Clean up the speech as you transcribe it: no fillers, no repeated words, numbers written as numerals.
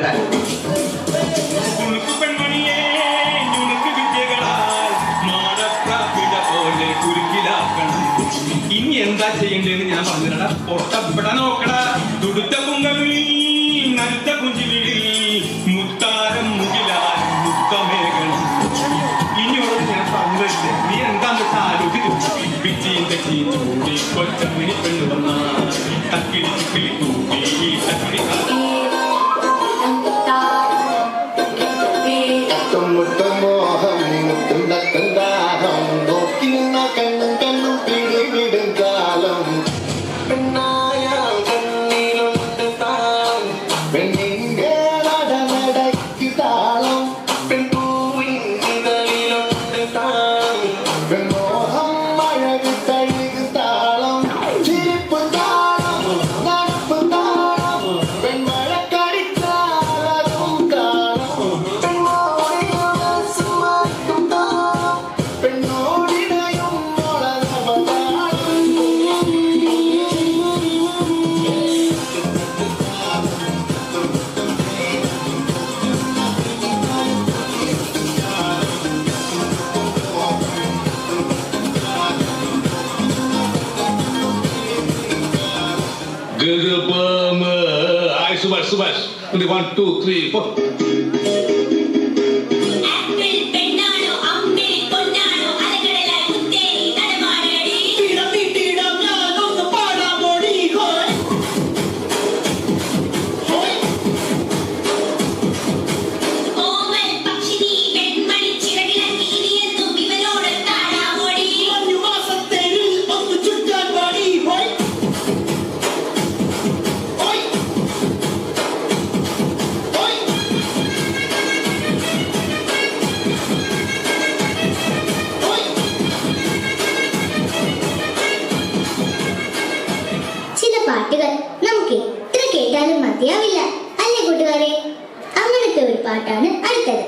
കേട്ടാ. പെൺമണിയെ ഞുണുക്ക് വിദ്യകളാൽ മാടപ്രാപിട പോലെ കുരുക്കിലാക്കണം. ഇനി എന്താ ചെയ്യേണ്ടതെന്ന് ഞാൻ പറഞ്ഞിടാ. പൊട്ടപ്പെടാ നോക്കടാ. തുടുത്ത കുങ്കവിളി നടുത്ത കുഞ്ചിവിളി മുത്താരം മുകിലാൽ മുത്തമേകണം. ഇനിയോട് ഞാൻ പറഞ്ഞിട്ട് നീ എന്താന്ന് ആലോചിച്ചു. വിജീന്റെ ചീച്ചൂടി കൊച്ചമ്മിനി പെണ്ണു വന്നാ തക്കിടി കിളി കൂട്ടി തക്കിടി മോഹം മുത്തുണ്ടാഹം നോക്കുന്ന കണ്ണു പിടിവിടും കാലം പെണ്ണായ കണ്ണിലുണ്ട് താം പെണ്ണിന്റെ നടനടയ്ക്ക് താളം പെൺപൂവിൻ ഇതളിലുണ്ട് താം പെൺമോഹം മഴക് തഴുകു താളം ചിരിപ്പ് താളം നടപ്പ് താളം പെൺമഴക്കടിത്താലതും താളം Ay, subas. 1, 2, 3, 4. പാട്ടുകൾ നമുക്ക് എത്ര കേട്ടാലും മതിയാവില്ല അല്ലേ കൂട്ടുകാരെ? അങ്ങനത്തെ ഒരു പാട്ടാണ് അടുത്തത്.